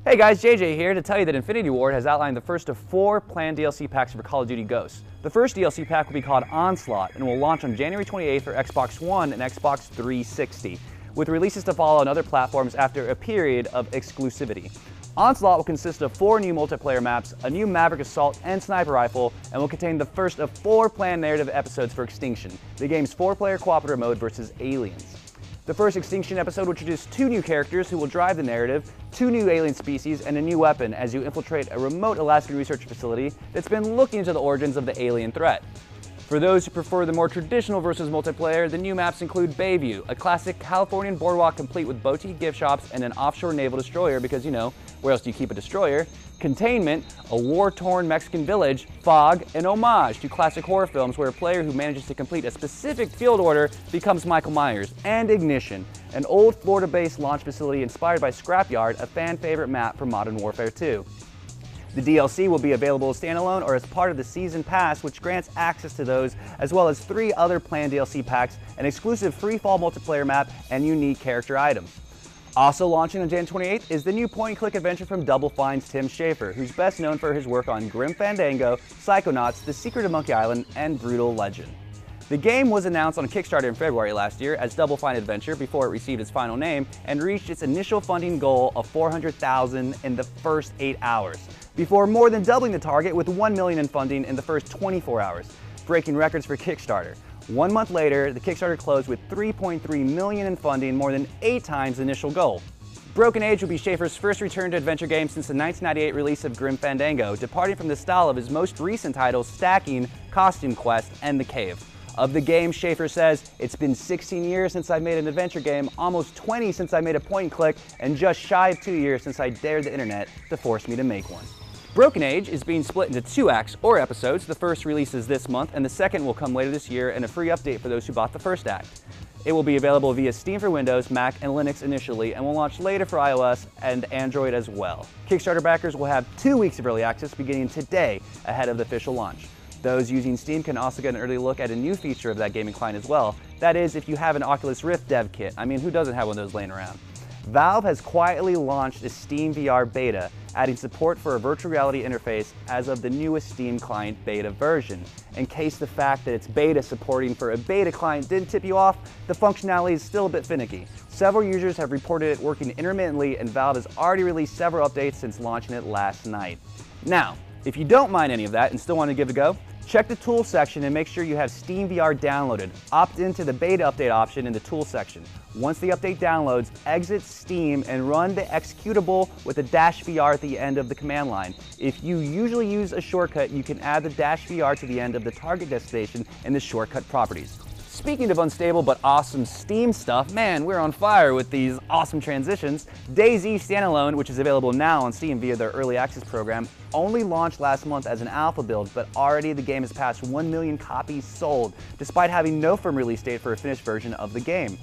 Hey guys, JJ here to tell you that Infinity Ward has outlined the first of 4 planned DLC packs for Call of Duty Ghosts. The first DLC pack will be called Onslaught and will launch on January 28th for Xbox One and Xbox 360, with releases to follow on other platforms after a period of exclusivity. Onslaught will consist of 4 new multiplayer maps, a new Maverick Assault and Sniper Rifle, and will contain the first of 4 planned narrative episodes for Extinction, the game's 4-player cooperative mode versus aliens. The first Extinction episode will introduce 2 new characters who will drive the narrative, 2 new alien species, and a new weapon as you infiltrate a remote Alaskan research facility that's been looking into the origins of the alien threat. For those who prefer the more traditional versus multiplayer, the new maps include Bayview, a classic Californian boardwalk complete with boutique gift shops and an offshore naval destroyer because, you know, where else do you keep a destroyer? Containment, a war-torn Mexican village, Fog, an homage to classic horror films where a player who manages to complete a specific field order becomes Michael Myers, and Ignition, an old Florida-based launch facility inspired by Scrapyard, a fan-favorite map for Modern Warfare 2. The DLC will be available standalone or as part of the Season Pass, which grants access to those, as well as 3 other planned DLC packs, an exclusive free-fall multiplayer map, and unique character items. Also launching on January 28th is the new point-and-click adventure from Double Fine's Tim Schafer, who's best known for his work on Grim Fandango, Psychonauts, The Secret of Monkey Island, and Brutal Legend. The game was announced on Kickstarter in February last year as Double Fine Adventure before it received its final name and reached its initial funding goal of $400,000 in the first 8 hours, before more than doubling the target with $1 million in funding in the first 24 hours, breaking records for Kickstarter. 1 month later, the Kickstarter closed with $3.3 million in funding, more than 8 times the initial goal. Broken Age will be Schafer's first return to adventure game since the 1998 release of Grim Fandango, departing from the style of his most recent titles Stacking, Costume Quest, and The Cave. Of the game, Schafer says, "It's been 16 years since I've made an adventure game, almost 20 since I made a point and click, and just shy of 2 years since I dared the internet to force me to make one." Broken Age is being split into 2 acts or episodes. The first releases this month, and the second will come later this year and a free update for those who bought the first act. It will be available via Steam for Windows, Mac, and Linux initially, and will launch later for iOS and Android as well. Kickstarter backers will have 2 weeks of early access beginning today ahead of the official launch. Those using Steam can also get an early look at a new feature of that gaming client as well. That is, if you have an Oculus Rift dev kit. I mean, who doesn't have one of those laying around? Valve has quietly launched a Steam VR beta, adding support for a virtual reality interface as of the newest Steam client beta version. In case the fact that it's beta supporting for a beta client didn't tip you off, the functionality is still a bit finicky. Several users have reported it working intermittently, and Valve has already released several updates since launching it last night. Now, if you don't mind any of that and still want to give it a go, check the Tools section and make sure you have Steam VR downloaded. Opt into the beta update option in the Tools section. Once the update downloads, exit Steam and run the executable with the -VR at the end of the command line. If you usually use a shortcut, you can add the -VR to the end of the target destination in the shortcut properties. Speaking of unstable but awesome Steam stuff, man, we're on fire with these awesome transitions. DayZ Standalone, which is available now on Steam via their Early Access program, only launched last month as an alpha build, but already the game has passed 1 million copies sold, despite having no firm release date for a finished version of the game.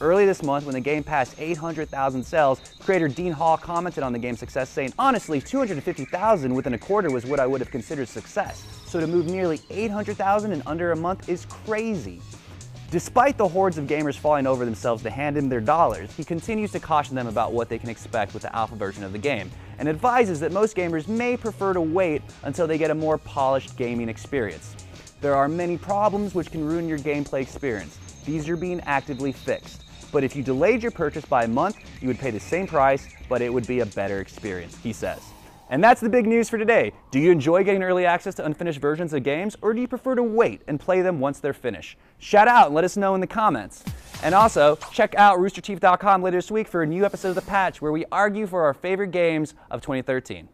Early this month, when the game passed 800,000 sales, creator Dean Hall commented on the game's success, saying, "Honestly, 250,000 within a quarter was what I would have considered success. So to move nearly 800,000 in under a month is crazy." Despite the hordes of gamers falling over themselves to hand him their dollars, he continues to caution them about what they can expect with the alpha version of the game, and advises that most gamers may prefer to wait until they get a more polished gaming experience. There are many problems which can ruin your gameplay experience. These are being actively fixed. But if you delayed your purchase by a month, you would pay the same price, but it would be a better experience, he says. And that's the big news for today. Do you enjoy getting early access to unfinished versions of games, or do you prefer to wait and play them once they're finished? Shout out and let us know in the comments. And also, check out roosterteeth.com later this week for a new episode of The Patch where we argue for our favorite games of 2013.